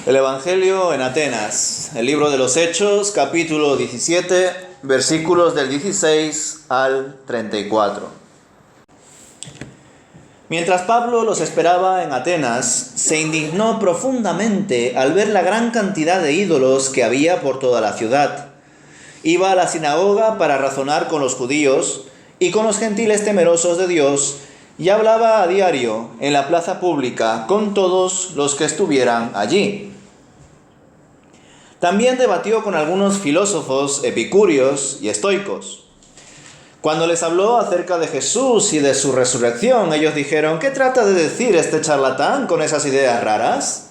El Evangelio en Atenas, el libro de los Hechos, capítulo 17, versículos del 16 al 34. Mientras Pablo los esperaba en Atenas, se indignó profundamente al ver la gran cantidad de ídolos que había por toda la ciudad. Iba a la sinagoga para razonar con los judíos y con los gentiles temerosos de Dios, y hablaba a diario en la plaza pública con todos los que estuvieran allí. También debatió con algunos filósofos epicúreos y estoicos. Cuando les habló acerca de Jesús y de su resurrección, ellos dijeron: ¿qué trata de decir este charlatán con esas ideas raras?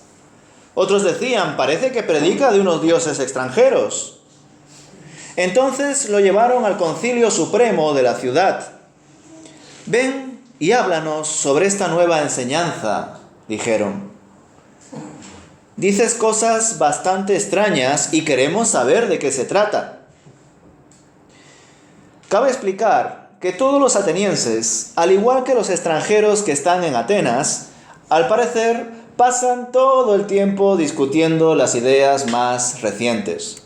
Otros decían: parece que predica de unos dioses extranjeros. Entonces lo llevaron al concilio supremo de la ciudad. Ven y háblanos sobre esta nueva enseñanza, dijeron. Dices cosas bastante extrañas y queremos saber de qué se trata. Cabe explicar que todos los atenienses, al igual que los extranjeros que están en Atenas, al parecer pasan todo el tiempo discutiendo las ideas más recientes.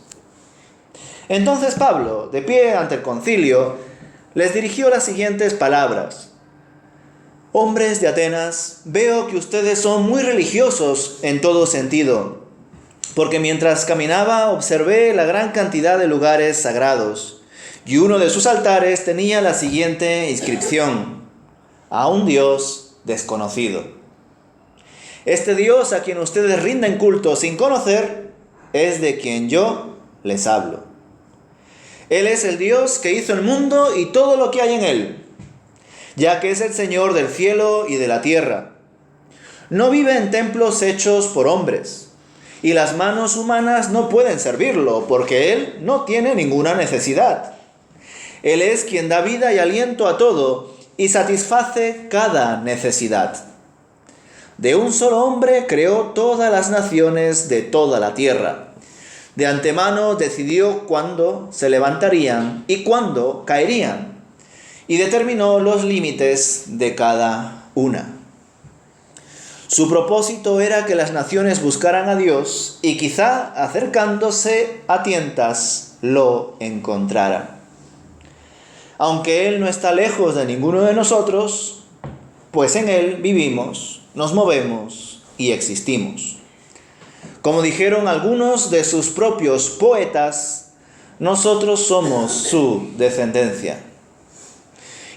Entonces Pablo, de pie ante el concilio, les dirigió las siguientes palabras: Hombres de Atenas, veo que ustedes son muy religiosos en todo sentido, porque mientras caminaba observé la gran cantidad de lugares sagrados, y uno de sus altares tenía la siguiente inscripción: a un Dios desconocido. Este Dios a quien ustedes rinden culto sin conocer es de quien yo les hablo. Él es el Dios que hizo el mundo y todo lo que hay en él, ya que es el Señor del cielo y de la tierra. No vive en templos hechos por hombres, y las manos humanas no pueden servirlo, porque Él no tiene ninguna necesidad. Él es quien da vida y aliento a todo, y satisface cada necesidad. De un solo hombre creó todas las naciones de toda la tierra. De antemano decidió cuándo se levantarían y cuándo caerían, y determinó los límites de cada una. Su propósito era que las naciones buscaran a Dios y quizá acercándose a tientas lo encontraran. Aunque Él no está lejos de ninguno de nosotros, pues en Él vivimos, nos movemos y existimos. Como dijeron algunos de sus propios poetas, nosotros somos su descendencia.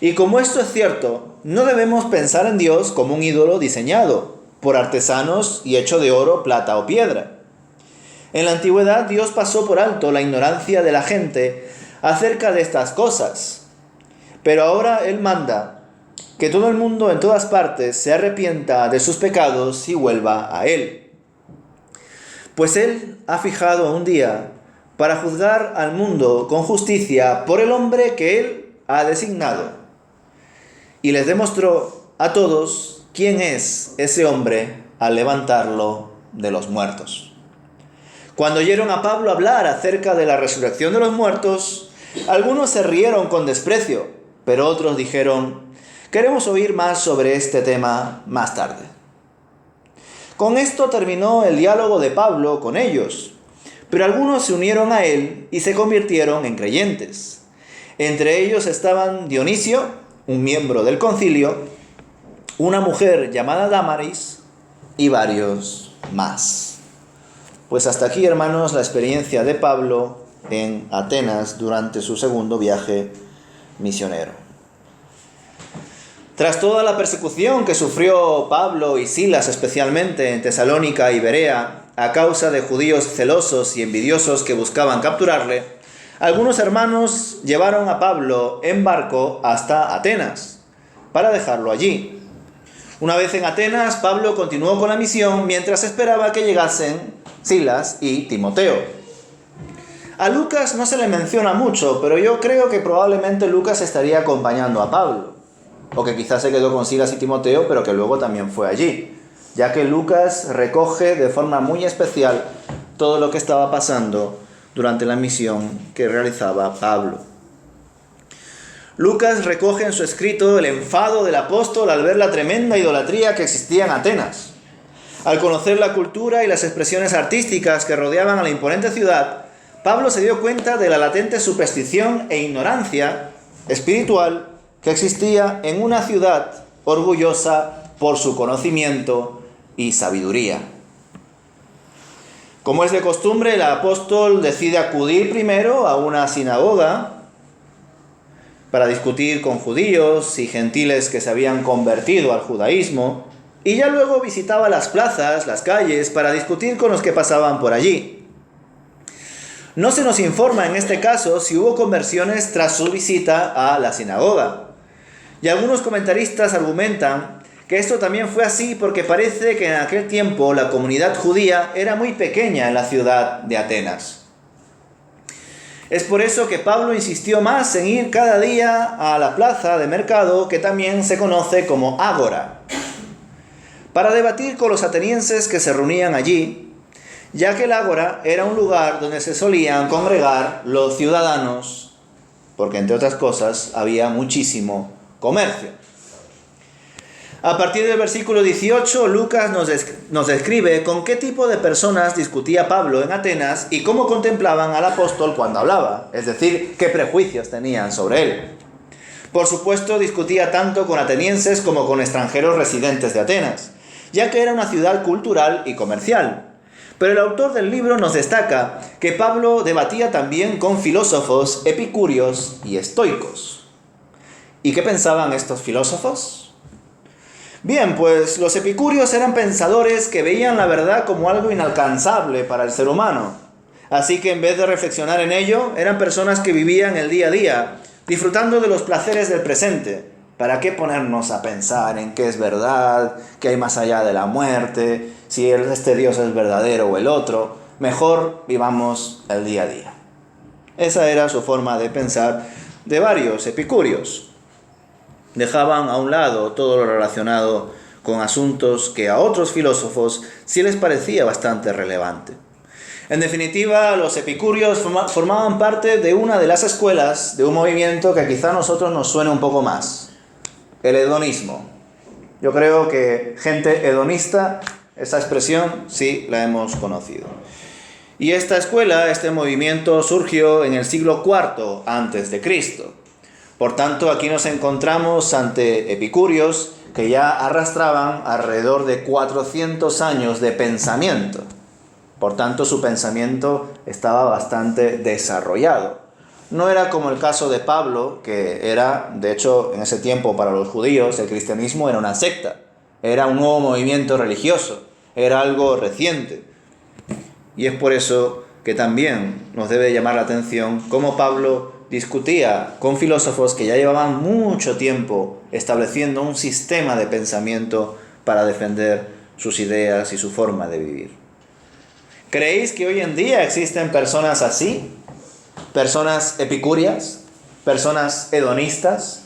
Y como esto es cierto, no debemos pensar en Dios como un ídolo diseñado por artesanos y hecho de oro, plata o piedra. En la antigüedad Dios pasó por alto la ignorancia de la gente acerca de estas cosas. Pero ahora Él manda que todo el mundo en todas partes se arrepienta de sus pecados y vuelva a Él. Pues Él ha fijado un día para juzgar al mundo con justicia por el hombre que Él ha designado. Y les demostró a todos quién es ese hombre al levantarlo de los muertos. Cuando oyeron a Pablo hablar acerca de la resurrección de los muertos, algunos se rieron con desprecio, pero otros dijeron: queremos oír más sobre este tema más tarde. Con esto terminó el diálogo de Pablo con ellos, pero algunos se unieron a él y se convirtieron en creyentes. Entre ellos estaban Dionisio, un miembro del concilio, una mujer llamada Dámaris y varios más. Pues hasta aquí, hermanos, la experiencia de Pablo en Atenas durante su segundo viaje misionero. Tras toda la persecución que sufrió Pablo y Silas, especialmente en Tesalónica y Berea, a causa de judíos celosos y envidiosos que buscaban capturarle, algunos hermanos llevaron a Pablo en barco hasta Atenas, para dejarlo allí. Una vez en Atenas, Pablo continuó con la misión mientras esperaba que llegasen Silas y Timoteo. A Lucas no se le menciona mucho, pero yo creo que probablemente Lucas estaría acompañando a Pablo, o que quizás se quedó con Silas y Timoteo, pero que luego también fue allí, ya que Lucas recoge de forma muy especial todo lo que estaba pasando durante la misión que realizaba Pablo. Lucas recoge en su escrito el enfado del apóstol al ver la tremenda idolatría que existía en Atenas. Al conocer la cultura y las expresiones artísticas que rodeaban a la imponente ciudad, Pablo se dio cuenta de la latente superstición e ignorancia espiritual que existía en una ciudad orgullosa por su conocimiento y sabiduría. Como es de costumbre, el apóstol decide acudir primero a una sinagoga para discutir con judíos y gentiles que se habían convertido al judaísmo, y ya luego visitaba las plazas, las calles, para discutir con los que pasaban por allí. No se nos informa en este caso si hubo conversiones tras su visita a la sinagoga, y algunos comentaristas argumentan que esto también fue así porque parece que en aquel tiempo la comunidad judía era muy pequeña en la ciudad de Atenas. Es por eso que Pablo insistió más en ir cada día a la plaza de mercado, que también se conoce como ágora, para debatir con los atenienses que se reunían allí, ya que el ágora era un lugar donde se solían congregar los ciudadanos, porque entre otras cosas había muchísimo comercio. A partir del versículo 18, Lucas nos describe con qué tipo de personas discutía Pablo en Atenas y cómo contemplaban al apóstol cuando hablaba, es decir, qué prejuicios tenían sobre él. Por supuesto, discutía tanto con atenienses como con extranjeros residentes de Atenas, ya que era una ciudad cultural y comercial. Pero el autor del libro nos destaca que Pablo debatía también con filósofos, epicúreos y estoicos. ¿Y qué pensaban estos filósofos? Bien, pues los epicúreos eran pensadores que veían la verdad como algo inalcanzable para el ser humano. Así que en vez de reflexionar en ello, eran personas que vivían el día a día, disfrutando de los placeres del presente. ¿Para qué ponernos a pensar en qué es verdad, qué hay más allá de la muerte, si este Dios es verdadero o el otro? Mejor vivamos el día a día. Esa era su forma de pensar de varios epicúreos. Dejaban a un lado todo lo relacionado con asuntos que a otros filósofos sí les parecía bastante relevante. En definitiva, los epicúreos formaban parte de una de las escuelas de un movimiento que quizá a nosotros nos suene un poco más: el hedonismo. Yo creo que gente hedonista, esa expresión sí la hemos conocido. Y esta escuela, este movimiento surgió en el siglo IV a.C. Por tanto, aquí nos encontramos ante epicúreos que ya arrastraban alrededor de 400 años de pensamiento. Por tanto, su pensamiento estaba bastante desarrollado. No era como el caso de Pablo, que era, de hecho, en ese tiempo para los judíos, el cristianismo era una secta. Era un nuevo movimiento religioso. Era algo reciente. Y es por eso que también nos debe llamar la atención cómo Pablo discutía con filósofos que ya llevaban mucho tiempo estableciendo un sistema de pensamiento para defender sus ideas y su forma de vivir. ¿Creéis que hoy en día existen personas así? Personas epicúreas, personas hedonistas,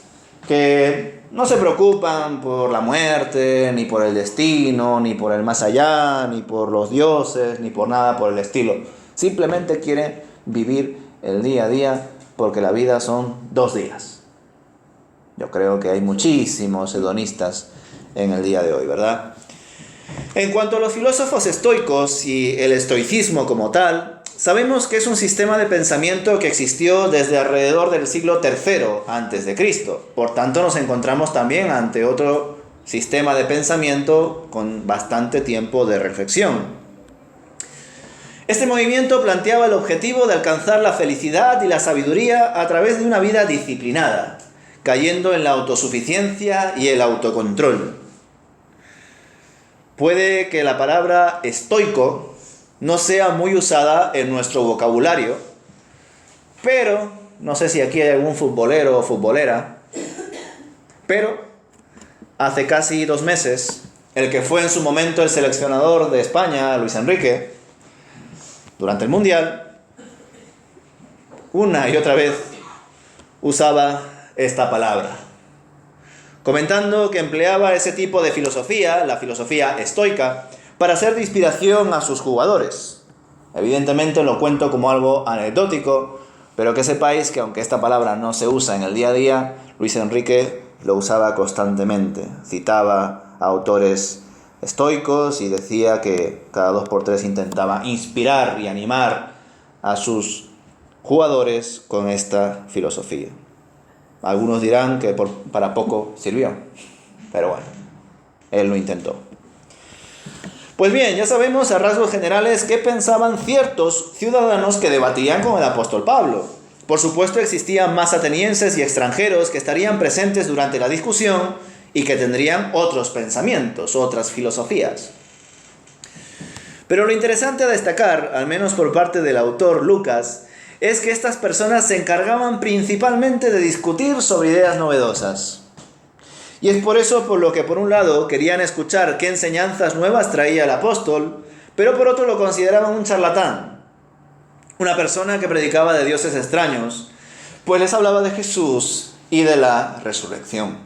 que no se preocupan por la muerte, ni por el destino, ni por el más allá, ni por los dioses, ni por nada por el estilo. Simplemente quieren vivir el día a día, porque la vida son 2 días. Yo creo que hay muchísimos hedonistas en el día de hoy, ¿verdad? En cuanto a los filósofos estoicos y el estoicismo como tal, sabemos que es un sistema de pensamiento que existió desde alrededor del siglo III a.C. Por tanto, nos encontramos también ante otro sistema de pensamiento con bastante tiempo de reflexión. Este movimiento planteaba el objetivo de alcanzar la felicidad y la sabiduría a través de una vida disciplinada, cayendo en la autosuficiencia y el autocontrol. Puede que la palabra estoico no sea muy usada en nuestro vocabulario, pero no sé si aquí hay algún futbolero o futbolera, pero hace casi 2 meses, el que fue en su momento el seleccionador de España, Luis Enrique, durante el Mundial, una y otra vez usaba esta palabra, comentando que empleaba ese tipo de filosofía, la filosofía estoica, para ser de inspiración a sus jugadores. Evidentemente lo cuento como algo anecdótico, pero que sepáis que aunque esta palabra no se usa en el día a día, Luis Enrique lo usaba constantemente. Citaba a autores estoicos y decía que cada 2 por 3 intentaba inspirar y animar a sus jugadores con esta filosofía. Algunos dirán que para poco sirvió, pero bueno, él lo intentó. Pues bien, ya sabemos a rasgos generales qué pensaban ciertos ciudadanos que debatían con el apóstol Pablo. Por supuesto existían más atenienses y extranjeros que estarían presentes durante la discusión y que tendrían otros pensamientos, otras filosofías. Pero lo interesante a destacar, al menos por parte del autor Lucas, es que estas personas se encargaban principalmente de discutir sobre ideas novedosas. Y es por eso por lo que por un lado querían escuchar qué enseñanzas nuevas traía el apóstol, pero por otro lo consideraban un charlatán, una persona que predicaba de dioses extraños, pues les hablaba de Jesús y de la resurrección.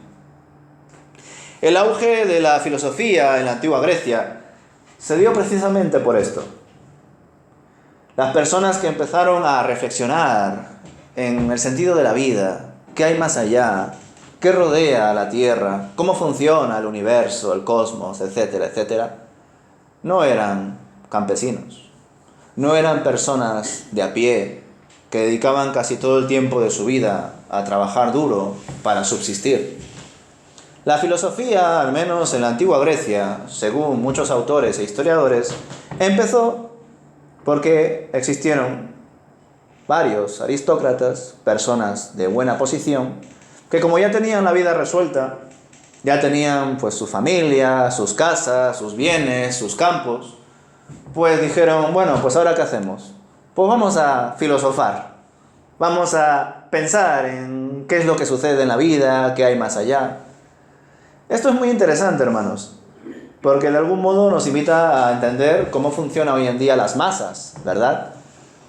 El auge de la filosofía en la antigua Grecia se dio precisamente por esto. Las personas que empezaron a reflexionar en el sentido de la vida, qué hay más allá, qué rodea a la Tierra, cómo funciona el universo, el cosmos, etcétera, etcétera, no eran campesinos, no eran personas de a pie que dedicaban casi todo el tiempo de su vida a trabajar duro para subsistir. La filosofía, al menos en la antigua Grecia, según muchos autores e historiadores, empezó porque existieron varios aristócratas, personas de buena posición, que como ya tenían la vida resuelta, ya tenían pues su familia, sus casas, sus bienes, sus campos, pues dijeron, bueno, pues ahora ¿qué hacemos? Pues vamos a filosofar, vamos a pensar en qué es lo que sucede en la vida, qué hay más allá. Esto es muy interesante, hermanos, porque de algún modo nos invita a entender cómo funcionan hoy en día las masas, ¿verdad?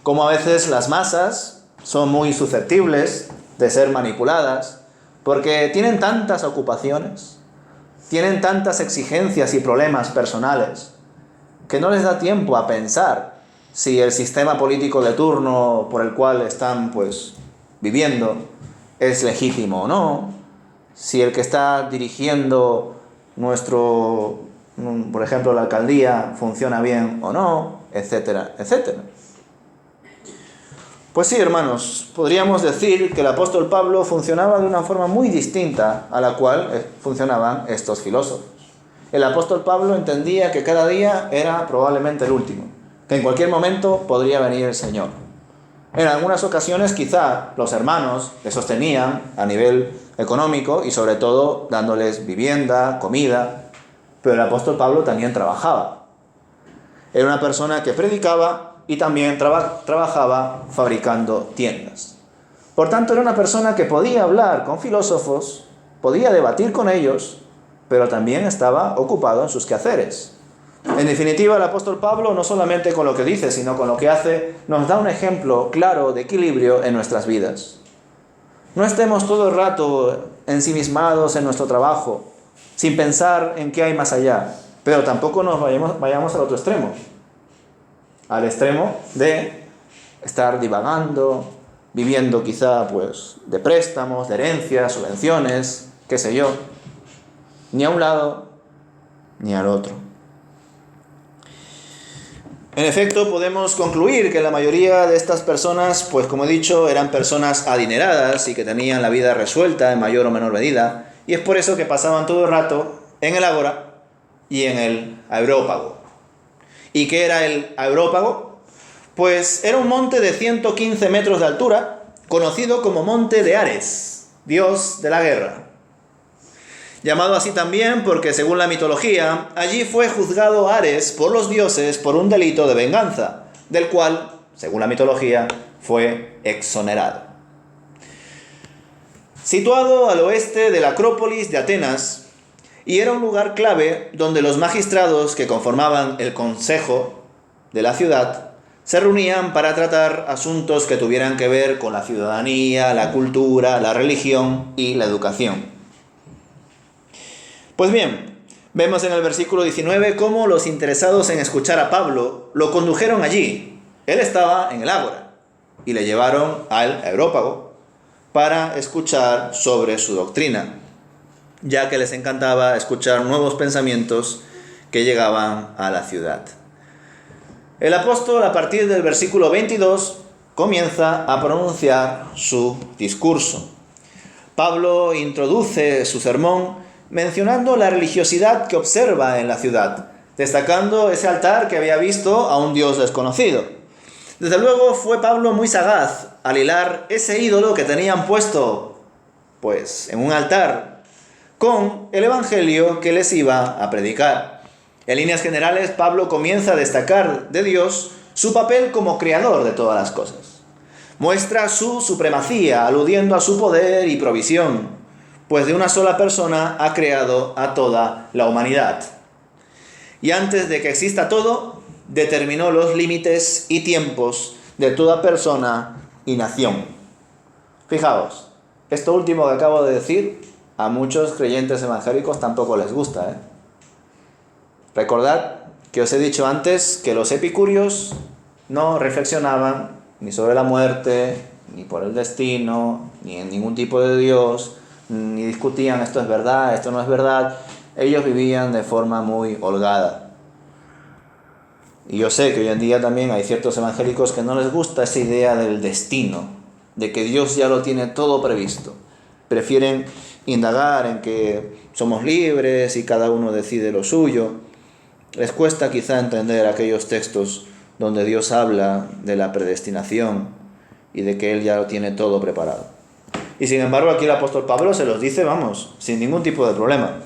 Cómo a veces las masas son muy susceptibles de ser manipuladas, porque tienen tantas ocupaciones, tienen tantas exigencias y problemas personales, que no les da tiempo a pensar si el sistema político de turno por el cual están pues viviendo es legítimo o no, si el que está dirigiendo por ejemplo, la alcaldía funciona bien o no, etcétera, etcétera. Pues sí, hermanos, podríamos decir que el apóstol Pablo funcionaba de una forma muy distinta a la cual funcionaban estos filósofos. El apóstol Pablo entendía que cada día era probablemente el último, que en cualquier momento podría venir el Señor. En algunas ocasiones quizá los hermanos le sostenían a nivel económico y sobre todo dándoles vivienda, comida, pero el apóstol Pablo también trabajaba. Era una persona que predicaba y también trabajaba fabricando tiendas. Por tanto, era una persona que podía hablar con filósofos, podía debatir con ellos, pero también estaba ocupado en sus quehaceres. En definitiva, el apóstol Pablo, no solamente con lo que dice, sino con lo que hace, nos da un ejemplo claro de equilibrio en nuestras vidas. No estemos todo el rato ensimismados en nuestro trabajo, sin pensar en qué hay más allá, pero tampoco nos vayamos al otro extremo, al extremo de estar divagando, viviendo quizá pues de préstamos, de herencias, subvenciones, qué sé yo, ni a un lado ni al otro. En efecto, podemos concluir que la mayoría de estas personas, pues como he dicho, eran personas adineradas y que tenían la vida resuelta en mayor o menor medida, y es por eso que pasaban todo el rato en el Ágora y en el Areópago. ¿Y qué era el Areópago? Pues era un monte de 115 metros de altura, conocido como Monte de Ares, dios de la guerra. Llamado así también porque, según la mitología, allí fue juzgado Ares por los dioses por un delito de venganza, del cual, según la mitología, fue exonerado. Situado al oeste de la Acrópolis de Atenas, y era un lugar clave donde los magistrados que conformaban el consejo de la ciudad se reunían para tratar asuntos que tuvieran que ver con la ciudadanía, la cultura, la religión y la educación. Pues bien, vemos en el versículo 19 cómo los interesados en escuchar a Pablo lo condujeron allí. Él estaba en el Ágora y le llevaron al Areópago para escuchar sobre su doctrina, ya que les encantaba escuchar nuevos pensamientos que llegaban a la ciudad. El apóstol, a partir del versículo 22, comienza a pronunciar su discurso. Pablo introduce su sermón mencionando la religiosidad que observa en la ciudad, destacando ese altar que había visto a un Dios desconocido. Desde luego fue Pablo muy sagaz al hilar ese ídolo que tenían puesto, en un altar, con el evangelio que les iba a predicar. En líneas generales, Pablo comienza a destacar de Dios su papel como creador de todas las cosas. Muestra su supremacía, aludiendo a su poder y provisión, pues de una sola persona ha creado a toda la humanidad. Y antes de que exista todo, determinó los límites y tiempos de toda persona y nación. Fijaos, esto último que acabo de decir, a muchos creyentes evangélicos tampoco les gusta, Recordad que os he dicho antes que los epicúreos no reflexionaban ni sobre la muerte, ni por el destino, ni en ningún tipo de Dios, ni discutían esto es verdad, esto no es verdad. Ellos vivían de forma muy holgada. Y yo sé que hoy en día también hay ciertos evangélicos que no les gusta esa idea del destino, de que Dios ya lo tiene todo previsto. Prefieren indagar en que somos libres y cada uno decide lo suyo. Les cuesta quizá entender aquellos textos donde Dios habla de la predestinación y de que Él ya lo tiene todo preparado. Y sin embargo aquí el apóstol Pablo se los dice, sin ningún tipo de problema.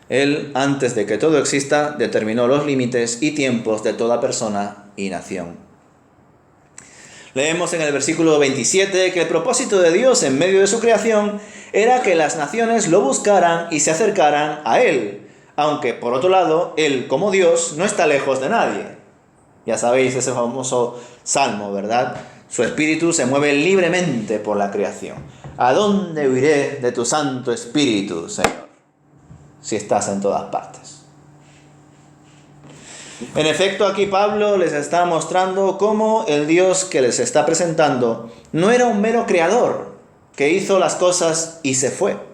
Él, antes de que todo exista, determinó los límites y tiempos de toda persona y nación. Leemos en el versículo 27 que el propósito de Dios en medio de su creación era que las naciones lo buscaran y se acercaran a Él, aunque por otro lado, Él como Dios no está lejos de nadie. Ya sabéis ese famoso salmo, ¿verdad? Su espíritu se mueve libremente por la creación. ¿A dónde huiré de tu Santo Espíritu, Señor? Si estás en todas partes. En efecto, aquí Pablo les está mostrando cómo el Dios que les está presentando no era un mero creador que hizo las cosas y se fue,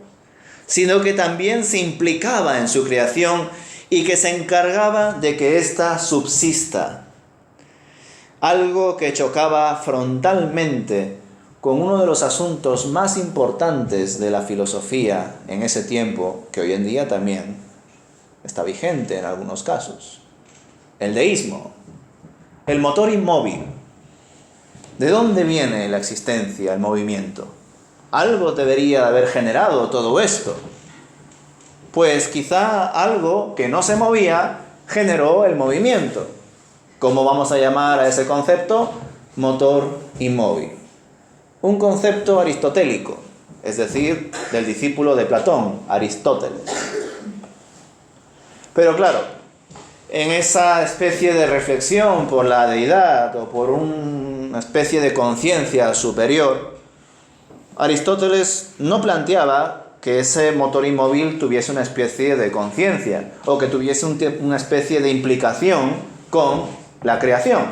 sino que también se implicaba en su creación y que se encargaba de que ésta subsista. Algo que chocaba frontalmente con uno de los asuntos más importantes de la filosofía en ese tiempo, que hoy en día también está vigente en algunos casos. El deísmo, el motor inmóvil. ¿De dónde viene la existencia, el movimiento? Algo debería haber generado todo esto. Pues quizá algo que no se movía generó el movimiento. ¿Cómo vamos a llamar a ese concepto? Motor inmóvil. Un concepto aristotélico, es decir, del discípulo de Platón, Aristóteles. Pero claro, en esa especie de reflexión por la deidad o por una especie de conciencia superior, Aristóteles no planteaba que ese motor inmóvil tuviese una especie de conciencia o que tuviese una especie de implicación con la creación.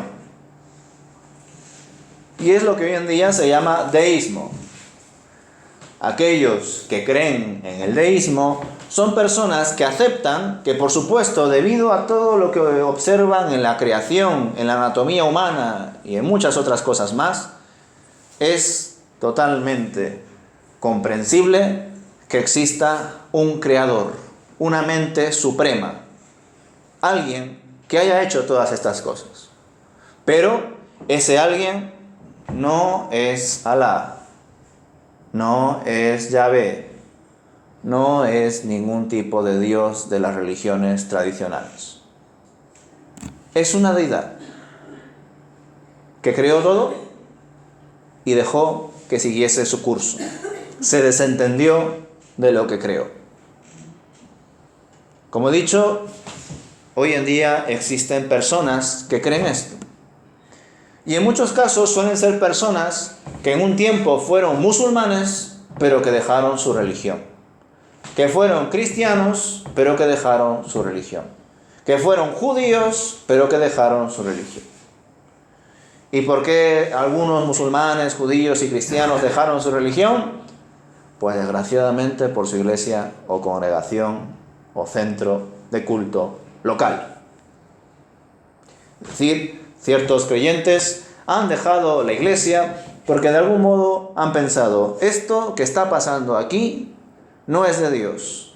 Y es lo que hoy en día se llama deísmo. Aquellos que creen en el deísmo son personas que aceptan que, por supuesto, debido a todo lo que observan en la creación, en la anatomía humana y en muchas otras cosas más, es totalmente comprensible que exista un creador, una mente suprema, alguien que haya hecho todas estas cosas. Pero ese alguien no es Alá, no es Yahvé, no es ningún tipo de Dios de las religiones tradicionales. Es una deidad que creó todo y dejó que siguiese su curso. Se desentendió de lo que creó. Como he dicho, hoy en día existen personas que creen esto. Y en muchos casos suelen ser personas que en un tiempo fueron musulmanes, pero que dejaron su religión. Que fueron cristianos, pero que dejaron su religión. Que fueron judíos, pero que dejaron su religión. ¿Y por qué algunos musulmanes, judíos y cristianos dejaron su religión? Pues desgraciadamente por su iglesia o congregación o centro de culto local. Es decir, ciertos creyentes han dejado la iglesia porque de algún modo han pensado, esto que está pasando aquí no es de Dios.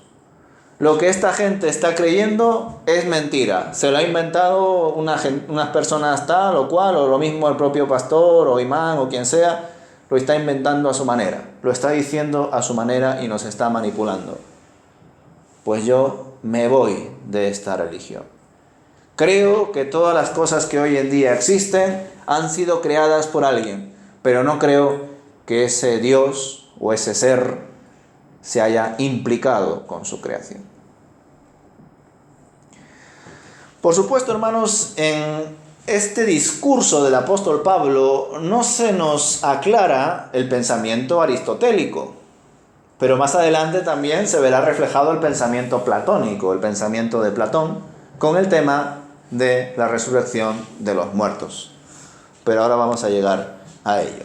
Lo que esta gente está creyendo es mentira. Se lo ha inventado unas personas tal o cual, o lo mismo el propio pastor o imán o quien sea, lo está inventando a su manera. Lo está diciendo a su manera y nos está manipulando. Pues yo me voy de esta religión. Creo que todas las cosas que hoy en día existen han sido creadas por alguien, pero no creo que ese Dios o ese ser se haya implicado con su creación. Por supuesto, hermanos, en este discurso del apóstol Pablo no se nos aclara el pensamiento aristotélico, pero más adelante también se verá reflejado el pensamiento platónico, el pensamiento de Platón, con el tema de la resurrección de los muertos. Pero ahora vamos a llegar a ello.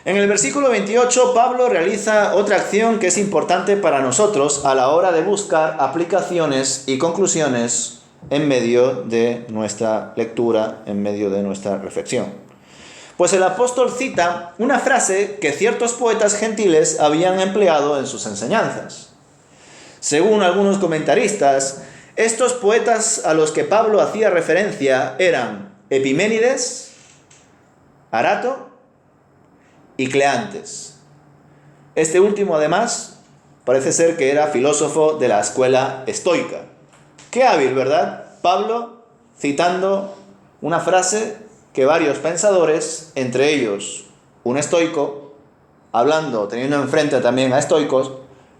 En el versículo 28, Pablo realiza otra acción que es importante para nosotros a la hora de buscar aplicaciones y conclusiones en medio de nuestra lectura, en medio de nuestra reflexión. Pues el apóstol cita una frase que ciertos poetas gentiles habían empleado en sus enseñanzas. Según algunos comentaristas, estos poetas a los que Pablo hacía referencia eran Epiménides, Arato y Cleantes. Este último, además, parece ser que era filósofo de la escuela estoica. Qué hábil, ¿verdad? Pablo citando una frase que varios pensadores, entre ellos un estoico, teniendo enfrente también a estoicos,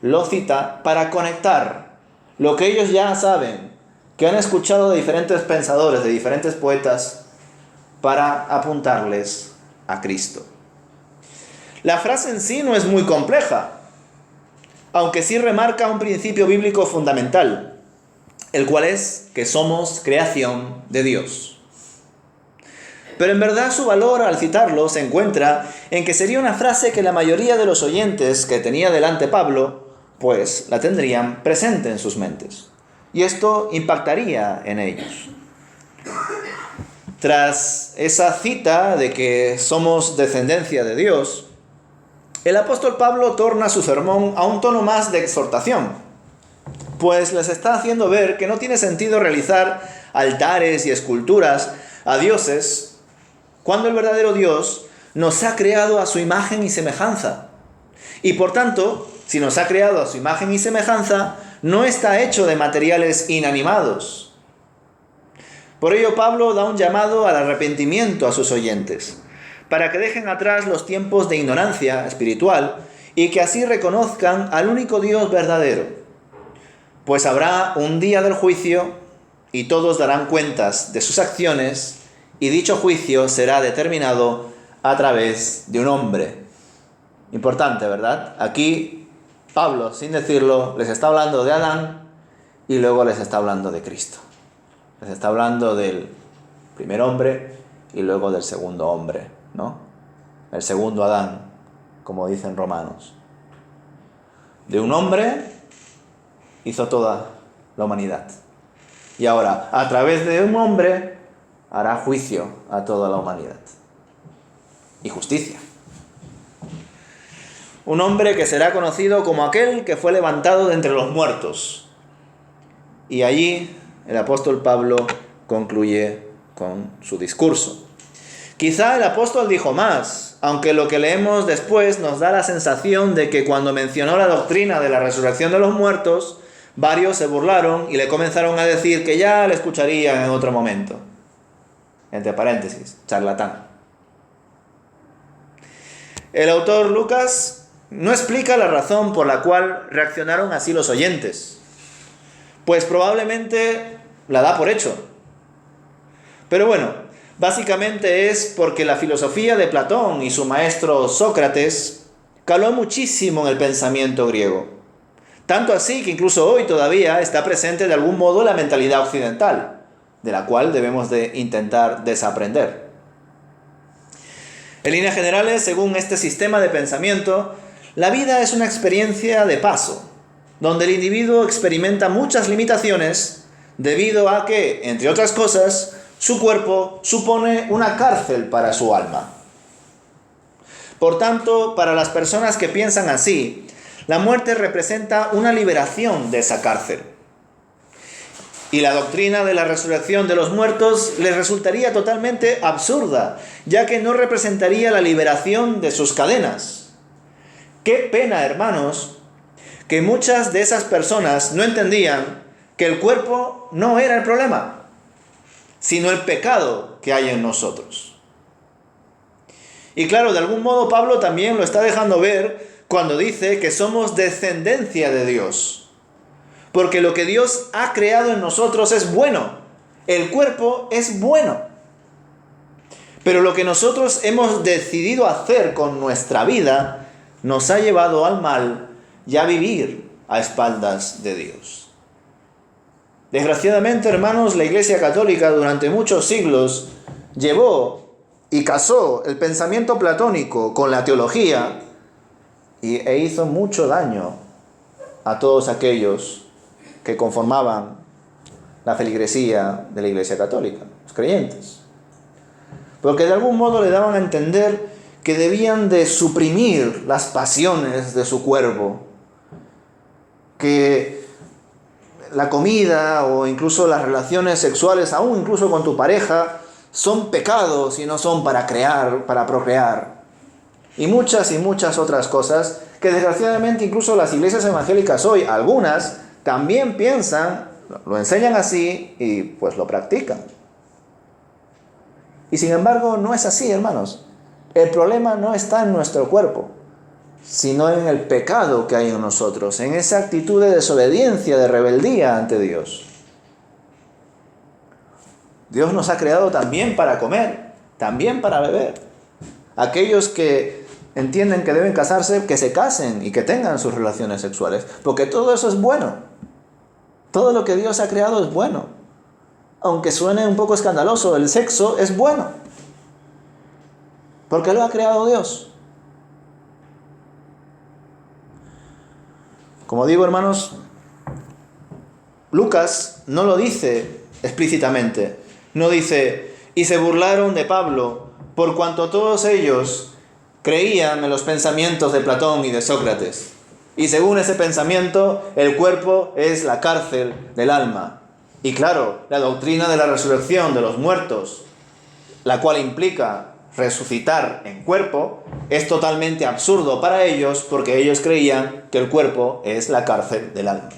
lo cita para conectar lo que ellos ya saben, que han escuchado de diferentes pensadores, de diferentes poetas, para apuntarles a Cristo. La frase en sí no es muy compleja, aunque sí remarca un principio bíblico fundamental, el cual es que somos creación de Dios. Pero en verdad su valor al citarlo se encuentra en que sería una frase que la mayoría de los oyentes que tenía delante Pablo, pues la tendrían presente en sus mentes. Y esto impactaría en ellos. Tras esa cita de que somos descendencia de Dios, el apóstol Pablo torna su sermón a un tono más de exhortación, pues les está haciendo ver que no tiene sentido realizar altares y esculturas a dioses cuando el verdadero Dios nos ha creado a su imagen y semejanza. Y por tanto, si nos ha creado a su imagen y semejanza, no está hecho de materiales inanimados. Por ello, Pablo da un llamado al arrepentimiento a sus oyentes, para que dejen atrás los tiempos de ignorancia espiritual y que así reconozcan al único Dios verdadero. Pues habrá un día del juicio y todos darán cuentas de sus acciones y dicho juicio será determinado a través de un hombre. Importante, ¿verdad? Aquí Pablo, sin decirlo, les está hablando de Adán y luego les está hablando de Cristo. Les está hablando del primer hombre y luego del segundo hombre, ¿no? El segundo Adán, como dicen Romanos. De un hombre hizo toda la humanidad. Y ahora, a través de un hombre, hará juicio a toda la humanidad. Y justicia. Un hombre que será conocido como aquel que fue levantado de entre los muertos. Y allí el apóstol Pablo concluye con su discurso. Quizá el apóstol dijo más, aunque lo que leemos después nos da la sensación de que cuando mencionó la doctrina de la resurrección de los muertos, varios se burlaron y le comenzaron a decir que ya le escucharían en otro momento. Entre paréntesis, charlatán. El autor Lucas no explica la razón por la cual reaccionaron así los oyentes, pues probablemente la da por hecho. Pero bueno, básicamente es porque la filosofía de Platón y su maestro Sócrates caló muchísimo en el pensamiento griego. Tanto así que incluso hoy todavía está presente de algún modo la mentalidad occidental, de la cual debemos de intentar desaprender. En líneas generales, según este sistema de pensamiento, la vida es una experiencia de paso, donde el individuo experimenta muchas limitaciones debido a que, entre otras cosas, su cuerpo supone una cárcel para su alma. Por tanto, para las personas que piensan así, la muerte representa una liberación de esa cárcel. Y la doctrina de la resurrección de los muertos les resultaría totalmente absurda, ya que no representaría la liberación de sus cadenas. Qué pena, hermanos, que muchas de esas personas no entendían que el cuerpo no era el problema, sino el pecado que hay en nosotros. Y claro, de algún modo Pablo también lo está dejando ver cuando dice que somos descendencia de Dios. Porque lo que Dios ha creado en nosotros es bueno. El cuerpo es bueno. Pero lo que nosotros hemos decidido hacer con nuestra vida nos ha llevado al mal y a vivir a espaldas de Dios. Desgraciadamente, hermanos, la Iglesia Católica durante muchos siglos llevó y casó el pensamiento platónico con la teología e hizo mucho daño a todos aquellos que conformaban la feligresía de la Iglesia Católica, los creyentes. Porque de algún modo le daban a entender que debían de suprimir las pasiones de su cuerpo, que la comida o incluso las relaciones sexuales, aún incluso con tu pareja, son pecados y no son para crear, para procrear. Y muchas otras cosas que desgraciadamente incluso las iglesias evangélicas hoy, algunas, también piensan, lo enseñan así y pues lo practican. Y sin embargo no es así, hermanos. El problema no está en nuestro cuerpo, sino en el pecado que hay en nosotros, en esa actitud de desobediencia, de rebeldía ante Dios. Dios nos ha creado también para comer, también para beber. Aquellos que entienden que deben casarse, que se casen y que tengan sus relaciones sexuales, porque todo eso es bueno. Todo lo que Dios ha creado es bueno. Aunque suene un poco escandaloso, el sexo es bueno, porque lo ha creado Dios. Como digo, hermanos, Lucas no lo dice explícitamente. No dice, y se burlaron de Pablo, por cuanto todos ellos creían en los pensamientos de Platón y de Sócrates. Y según ese pensamiento, el cuerpo es la cárcel del alma. Y claro, la doctrina de la resurrección de los muertos, la cual implica resucitar en cuerpo, es totalmente absurdo para ellos porque ellos creían que el cuerpo es la cárcel del alma.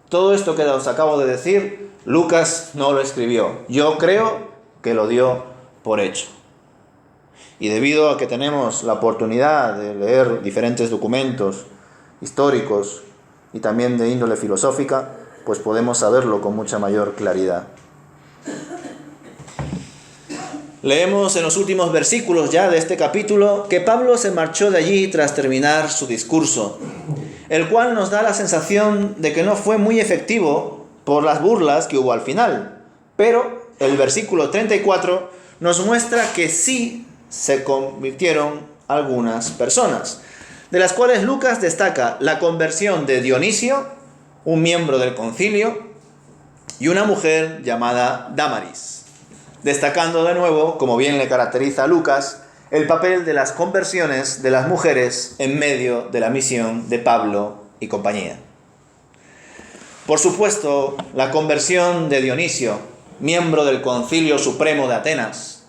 Todo esto que os acabo de decir, Lucas no lo escribió. Yo creo que lo dio por hecho. Y debido a que tenemos la oportunidad de leer diferentes documentos históricos y también de índole filosófica, pues podemos saberlo con mucha mayor claridad. Leemos en los últimos versículos ya de este capítulo que Pablo se marchó de allí tras terminar su discurso, el cual nos da la sensación de que no fue muy efectivo por las burlas que hubo al final. Pero el versículo 34 nos muestra que sí se convirtieron algunas personas, de las cuales Lucas destaca la conversión de Dionisio, un miembro del concilio, y una mujer llamada Dámaris, destacando de nuevo, como bien le caracteriza a Lucas, el papel de las conversiones de las mujeres en medio de la misión de Pablo y compañía. Por supuesto, la conversión de Dionisio, miembro del Concilio Supremo de Atenas,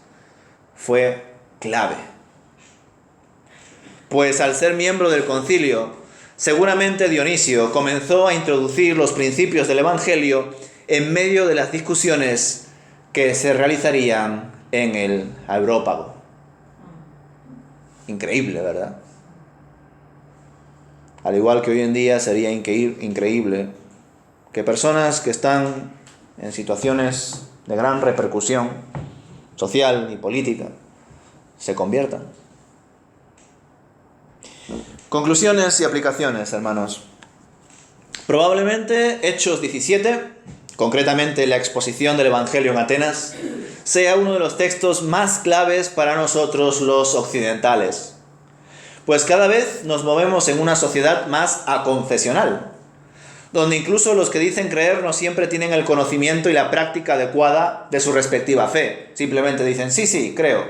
fue clave. Pues al ser miembro del concilio, seguramente Dionisio comenzó a introducir los principios del Evangelio en medio de las discusiones que se realizarían en el Areópago. Increíble, ¿verdad? Al igual que hoy en día sería increíble que personas que están en situaciones de gran repercusión social y política se conviertan. Conclusiones y aplicaciones, hermanos. Probablemente Hechos 17, concretamente la exposición del Evangelio en Atenas, sea uno de los textos más claves para nosotros los occidentales. Pues cada vez nos movemos en una sociedad más aconfesional, donde incluso los que dicen creer no siempre tienen el conocimiento y la práctica adecuada de su respectiva fe. Simplemente dicen, sí, creo.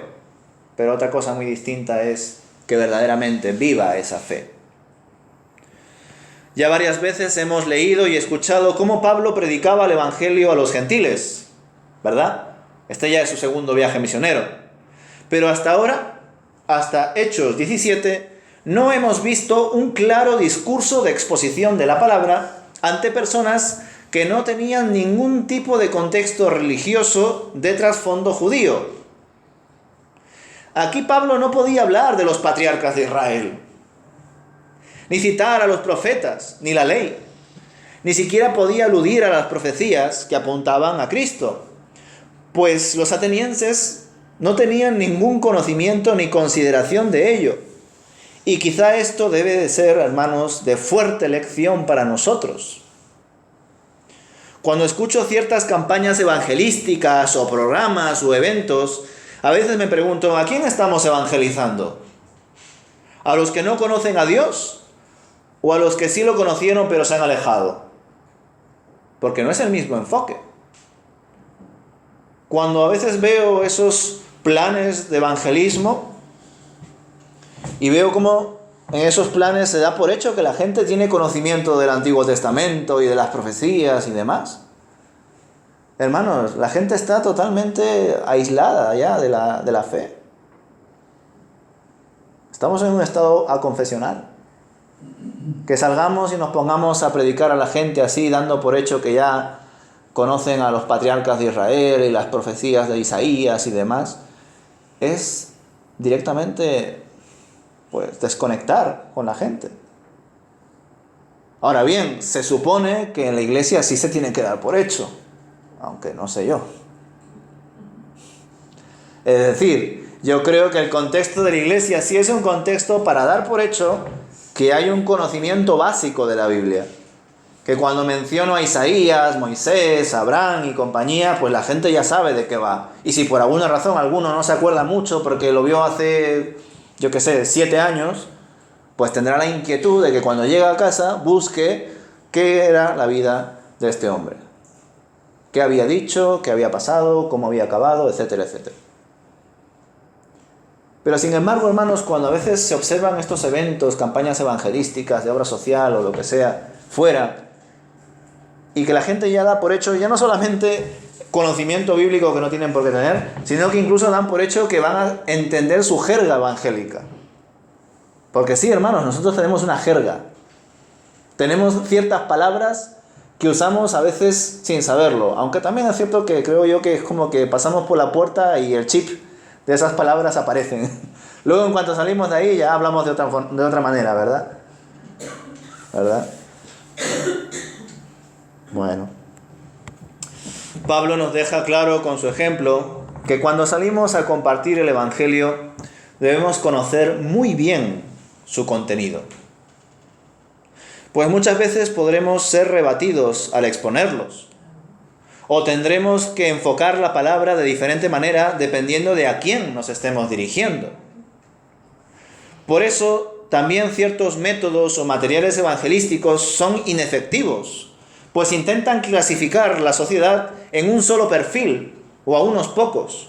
Pero otra cosa muy distinta es que verdaderamente viva esa fe. Ya varias veces hemos leído y escuchado cómo Pablo predicaba el Evangelio a los gentiles, ¿verdad? Este ya es su segundo viaje misionero. Pero hasta ahora, hasta Hechos 17, no hemos visto un claro discurso de exposición de la palabra ante personas que no tenían ningún tipo de contexto religioso de trasfondo judío. Aquí Pablo no podía hablar de los patriarcas de Israel, ni citar a los profetas, ni la ley. Ni siquiera podía aludir a las profecías que apuntaban a Cristo, pues los atenienses no tenían ningún conocimiento ni consideración de ello. Y quizá esto debe de ser, hermanos, de fuerte lección para nosotros. Cuando escucho ciertas campañas evangelísticas o programas o eventos, a veces me pregunto, ¿a quién estamos evangelizando? ¿A los que no conocen a Dios? ¿O a los que sí lo conocieron pero se han alejado? Porque no es el mismo enfoque. Cuando a veces veo esos planes de evangelismo y veo cómo en esos planes se da por hecho que la gente tiene conocimiento del Antiguo Testamento y de las profecías y demás. Hermanos, la gente está totalmente aislada ya de la fe. Estamos en un estado aconfesional. Que salgamos y nos pongamos a predicar a la gente así, dando por hecho que ya conocen a los patriarcas de Israel y las profecías de Isaías y demás, es directamente desconectar con la gente. Ahora bien, se supone que en la iglesia sí se tiene que dar por hecho, aunque no sé yo. Es decir, yo creo que el contexto de la iglesia sí es un contexto para dar por hecho que hay un conocimiento básico de la Biblia. Que cuando menciono a Isaías, Moisés, Abraham y compañía, pues la gente ya sabe de qué va. Y si por alguna razón alguno no se acuerda mucho porque lo vio hace, 7 años, pues tendrá la inquietud de que cuando llegue a casa busque qué era la vida de este hombre. Qué había dicho, qué había pasado, cómo había acabado, etcétera, etcétera. Pero sin embargo, hermanos, cuando a veces se observan estos eventos, campañas evangelísticas, de obra social o lo que sea, fuera, y que la gente ya da por hecho, ya no solamente conocimiento bíblico que no tienen por qué tener, sino que incluso dan por hecho que van a entender su jerga evangélica. Porque sí, hermanos, nosotros tenemos una jerga. Tenemos ciertas palabras que usamos a veces sin saberlo, aunque también es cierto que creo yo que es como que pasamos por la puerta y el chip de esas palabras aparecen. Luego, en cuanto salimos de ahí, ya hablamos de otra manera, ¿verdad? ¿Verdad? Bueno. Pablo nos deja claro con su ejemplo que cuando salimos a compartir el Evangelio debemos conocer muy bien su contenido. Pues muchas veces podremos ser rebatidos al exponerlos. O tendremos que enfocar la palabra de diferente manera dependiendo de a quién nos estemos dirigiendo. Por eso, también ciertos métodos o materiales evangelísticos son inefectivos, pues intentan clasificar la sociedad en un solo perfil o a unos pocos.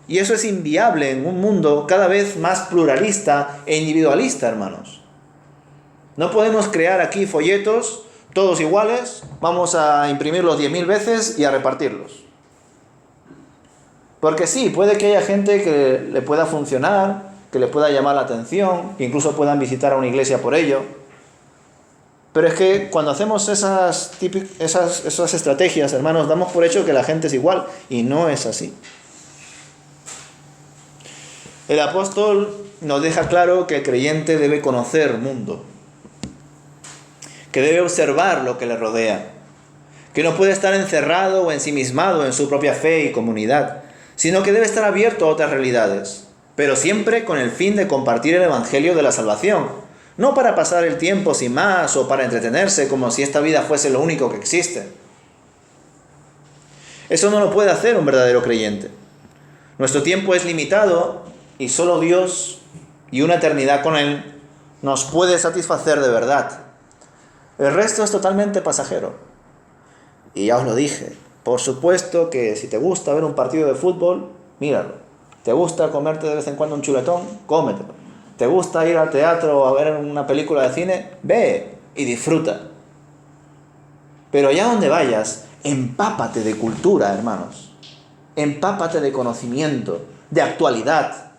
Y eso es inviable en un mundo cada vez más pluralista e individualista, hermanos. No podemos crear aquí folletos todos iguales, vamos a imprimirlos 10.000 veces y a repartirlos. Porque sí, puede que haya gente que le pueda funcionar, que le pueda llamar la atención, que incluso puedan visitar a una iglesia por ello. Pero es que cuando hacemos esas estrategias, hermanos, damos por hecho que la gente es igual, y no es así. El apóstol nos deja claro que el creyente debe conocer el mundo, que debe observar lo que le rodea, que no puede estar encerrado o ensimismado en su propia fe y comunidad, sino que debe estar abierto a otras realidades, pero siempre con el fin de compartir el Evangelio de la salvación, no para pasar el tiempo sin más o para entretenerse como si esta vida fuese lo único que existe. Eso no lo puede hacer un verdadero creyente. Nuestro tiempo es limitado y solo Dios y una eternidad con Él nos puede satisfacer de verdad. El resto es totalmente pasajero. Y ya os lo dije, por supuesto que si te gusta ver un partido de fútbol, míralo. ¿Te gusta comerte de vez en cuando un chuletón? Cómetelo. ¿Te gusta ir al teatro o a ver una película de cine? Ve y disfruta. Pero allá donde vayas, empápate de cultura, hermanos. Empápate de conocimiento, de actualidad.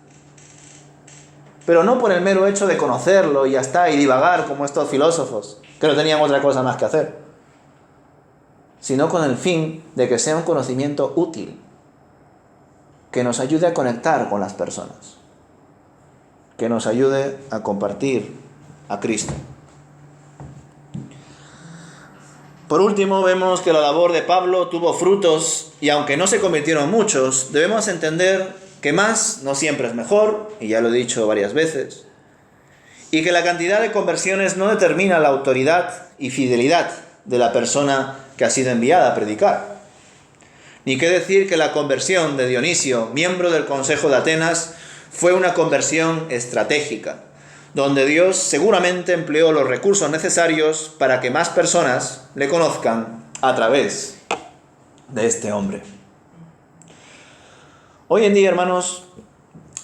Pero no por el mero hecho de conocerlo y ya está, y divagar como estos filósofos, que no tenían otra cosa más que hacer, sino con el fin de que sea un conocimiento útil, que nos ayude a conectar con las personas, que nos ayude a compartir a Cristo. Por último, vemos que la labor de Pablo tuvo frutos, y aunque no se convirtieron muchos, debemos entender que más no siempre es mejor, y ya lo he dicho varias veces, y que la cantidad de conversiones no determina la autoridad y fidelidad de la persona que ha sido enviada a predicar. Ni qué decir que la conversión de Dionisio, miembro del Consejo de Atenas, fue una conversión estratégica, donde Dios seguramente empleó los recursos necesarios para que más personas le conozcan a través de este hombre. Hoy en día, hermanos,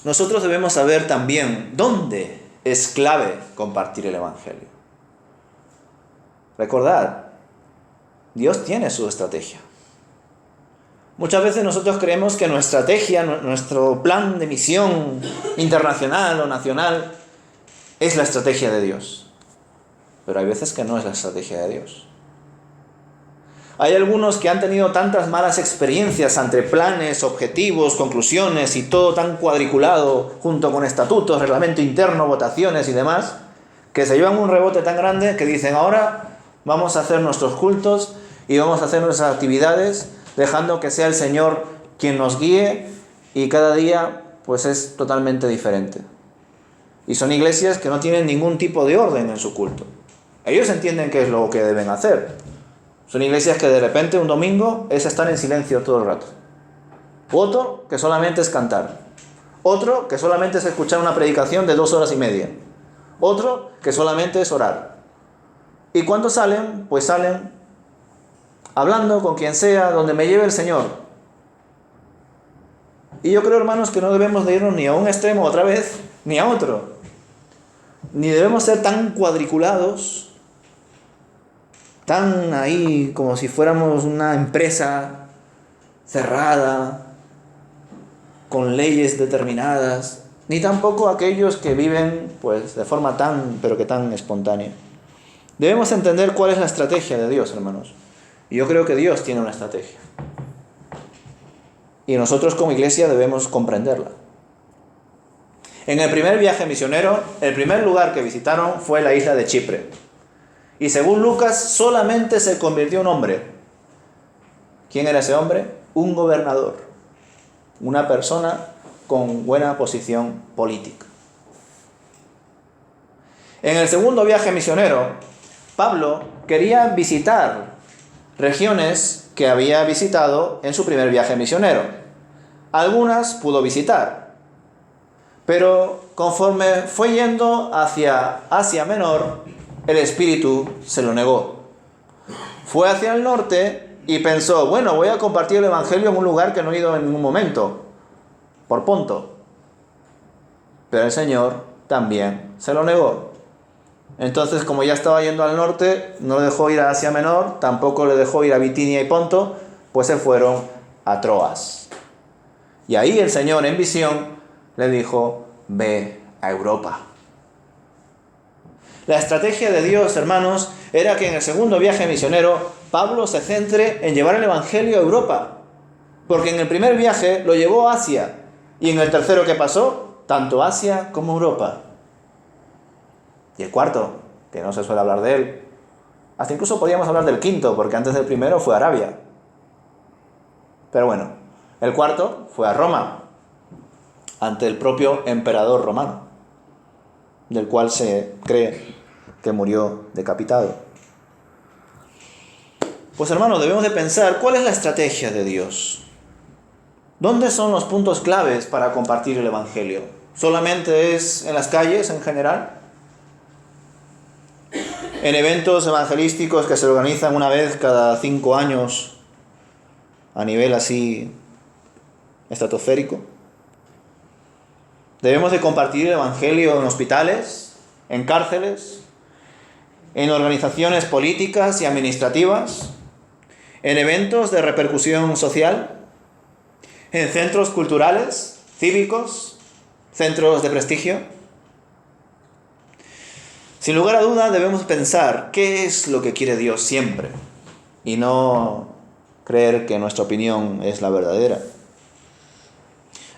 nosotros debemos saber también dónde es clave compartir el Evangelio. Recordad, Dios tiene su estrategia. Muchas veces nosotros creemos que nuestra estrategia, nuestro plan de misión internacional o nacional, es la estrategia de Dios. Pero hay veces que no es la estrategia de Dios. Hay algunos que han tenido tantas malas experiencias ante planes, objetivos, conclusiones y todo tan cuadriculado junto con estatutos, reglamento interno, votaciones y demás, que se llevan un rebote tan grande que dicen: ahora vamos a hacer nuestros cultos y vamos a hacer nuestras actividades dejando que sea el Señor quien nos guíe, y cada día pues es totalmente diferente. Y son iglesias que no tienen ningún tipo de orden en su culto. Ellos entienden qué es lo que deben hacer. Son iglesias que de repente un domingo es estar en silencio todo el rato. Otro que solamente es cantar. Otro que solamente es escuchar una predicación de 2 horas y media. Otro que solamente es orar. Y cuando salen, pues salen hablando con quien sea, donde me lleve el Señor. Y yo creo, hermanos, que no debemos de irnos ni a un extremo otra vez, ni a otro. Ni debemos ser tan cuadriculados, tan ahí como si fuéramos una empresa cerrada, con leyes determinadas, ni tampoco aquellos que viven pues de forma tan espontánea. Debemos entender cuál es la estrategia de Dios, hermanos. Y yo creo que Dios tiene una estrategia. Y nosotros como iglesia debemos comprenderla. En el primer viaje misionero, el primer lugar que visitaron fue la isla de Chipre. Y según Lucas, solamente se convirtió un hombre. ¿Quién era ese hombre? Un gobernador. Una persona con buena posición política. En el segundo viaje misionero, Pablo quería visitar regiones que había visitado en su primer viaje misionero. Algunas pudo visitar, pero conforme fue yendo hacia Asia Menor, el espíritu se lo negó. Fue hacia el norte y pensó: bueno, voy a compartir el Evangelio en un lugar que no he ido en ningún momento, por Ponto. Pero el Señor también se lo negó. Entonces, como ya estaba yendo al norte, no le dejó ir a Asia Menor, tampoco le dejó ir a Bitinia y Ponto, pues se fueron a Troas. Y ahí el Señor, en visión, le dijo: ve a Europa. La estrategia de Dios, hermanos, era que en el segundo viaje misionero, Pablo se centre en llevar el Evangelio a Europa. Porque en el primer viaje lo llevó a Asia, y en el tercero que pasó, tanto Asia como Europa. Y el cuarto, que no se suele hablar de él, hasta incluso podríamos hablar del quinto, porque antes del primero fue a Arabia. Pero bueno, el cuarto fue a Roma, ante el propio emperador romano, del cual se cree que murió decapitado. Pues hermanos, debemos de pensar cuál es la estrategia de Dios. ¿Dónde son los puntos claves para compartir el Evangelio? ¿Solamente es en las calles en general? ¿En eventos evangelísticos que se organizan una vez cada 5 años a nivel así estratosférico? ¿Debemos de compartir el Evangelio en hospitales, en cárceles, en organizaciones políticas y administrativas, en eventos de repercusión social, en centros culturales, cívicos, centros de prestigio? Sin lugar a duda debemos pensar qué es lo que quiere Dios siempre y no creer que nuestra opinión es la verdadera.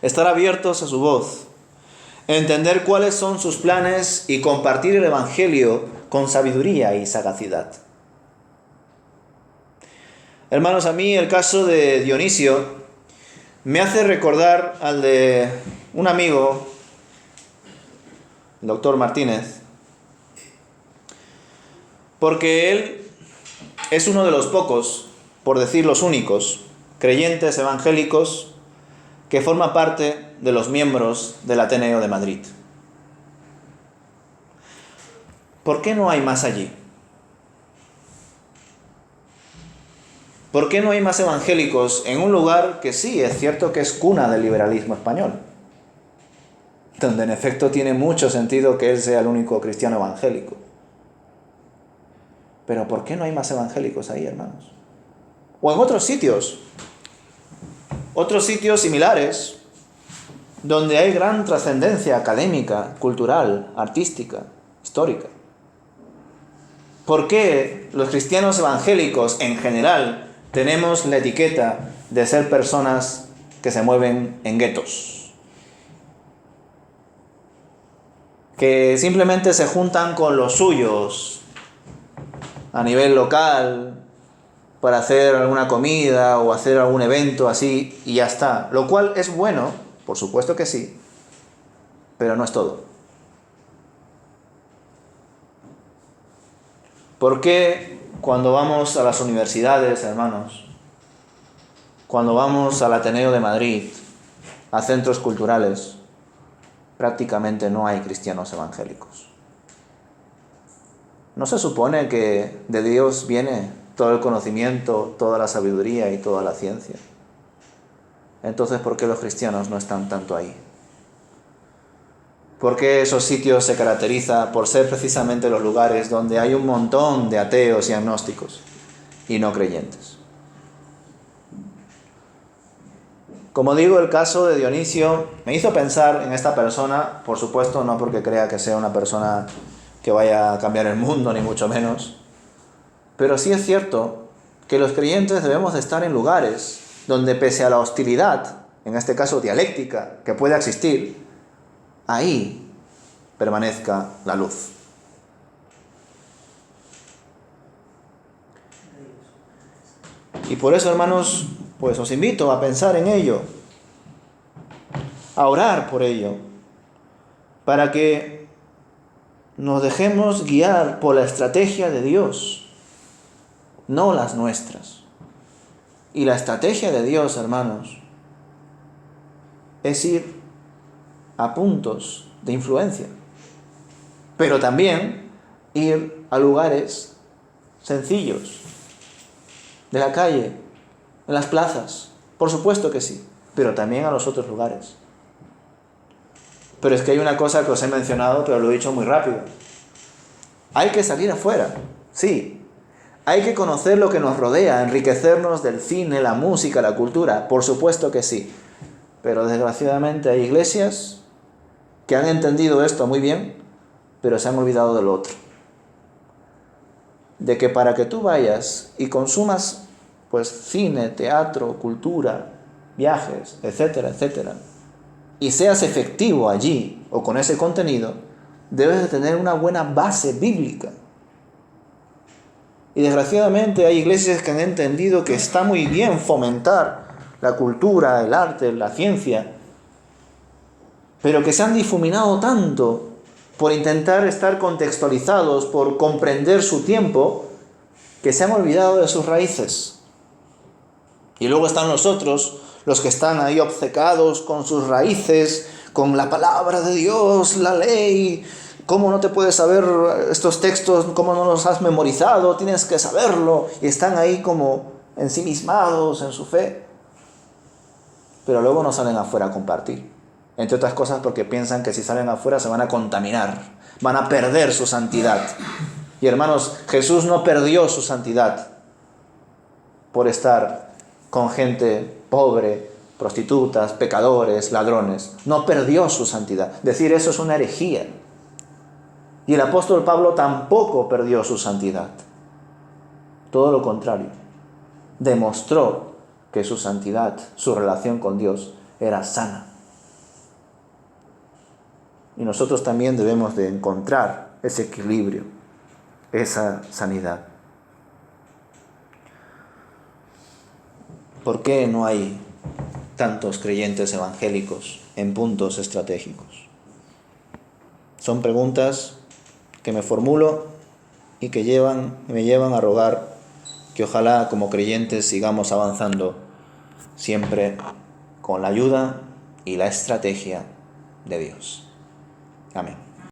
Estar abiertos a su voz, entender cuáles son sus planes y compartir el Evangelio con sabiduría y sagacidad. Hermanos, a mí el caso de Dionisio me hace recordar al de un amigo, el doctor Martínez, porque él es uno de los pocos, por decir los únicos, creyentes evangélicos que forma parte de los miembros del Ateneo de Madrid. ¿Por qué no hay más allí? ¿Por qué no hay más evangélicos en un lugar que sí, es cierto que es cuna del liberalismo español? Donde en efecto tiene mucho sentido que él sea el único cristiano evangélico. Pero ¿por qué no hay más evangélicos ahí, hermanos? O en otros sitios similares, donde hay gran trascendencia académica, cultural, artística, histórica. ¿Por qué los cristianos evangélicos en general tenemos la etiqueta de ser personas que se mueven en guetos? Que simplemente se juntan con los suyos a nivel local para hacer alguna comida o hacer algún evento así y ya está. Lo cual es bueno, por supuesto que sí, pero no es todo. ¿Por qué cuando vamos a las universidades, hermanos, cuando vamos al Ateneo de Madrid, a centros culturales, prácticamente no hay cristianos evangélicos? ¿No se supone que de Dios viene todo el conocimiento, toda la sabiduría y toda la ciencia? Entonces, ¿por qué los cristianos no están tanto ahí? ¿Por qué esos sitios se caracterizan por ser precisamente los lugares donde hay un montón de ateos y agnósticos y no creyentes? Como digo, el caso de Dionisio me hizo pensar en esta persona, por supuesto, no porque crea que sea una persona que vaya a cambiar el mundo, ni mucho menos. Pero sí es cierto que los creyentes debemos de estar en lugares donde, pese a la hostilidad, en este caso dialéctica, que pueda existir, ahí permanezca la luz. Y por eso, hermanos, pues os invito a pensar en ello, a orar por ello, para que nos dejemos guiar por la estrategia de Dios, no las nuestras. Y la estrategia de Dios, hermanos, es ir a puntos de influencia, pero también ir a lugares sencillos, de la calle, en las plazas, por supuesto que sí, pero también a los otros lugares. Pero es que hay una cosa que os he mencionado, pero lo he dicho muy rápido. Hay que salir afuera, sí. Hay que conocer lo que nos rodea, enriquecernos del cine, la música, la cultura, por supuesto que sí. Pero desgraciadamente hay iglesias que han entendido esto muy bien, pero se han olvidado del otro. De que para que tú vayas y consumas pues cine, teatro, cultura, viajes, etcétera, etcétera, y seas efectivo allí o con ese contenido, debes de tener una buena base bíblica. Y desgraciadamente hay iglesias que han entendido que está muy bien fomentar la cultura, el arte, la ciencia, pero que se han difuminado tanto por intentar estar contextualizados, por comprender su tiempo, que se han olvidado de sus raíces. Y luego están los otros, los que están ahí obcecados con sus raíces, con la palabra de Dios, la ley. ¿Cómo no te puedes saber estos textos? ¿Cómo no los has memorizado? Tienes que saberlo. Y están ahí como ensimismados en su fe. Pero luego no salen afuera a compartir. Entre otras cosas porque piensan que si salen afuera se van a contaminar, van a perder su santidad. Y hermanos, Jesús no perdió su santidad por estar con gente pobre, prostitutas, pecadores, ladrones. No perdió su santidad. Decir eso es una herejía. Y el apóstol Pablo tampoco perdió su santidad. Todo lo contrario. Demostró que su santidad, su relación con Dios, era sana. Y nosotros también debemos de encontrar ese equilibrio, esa sanidad. ¿Por qué no hay tantos creyentes evangélicos en puntos estratégicos? Son preguntas que me formulo y que me llevan a rogar que ojalá como creyentes sigamos avanzando siempre con la ayuda y la estrategia de Dios. Amén.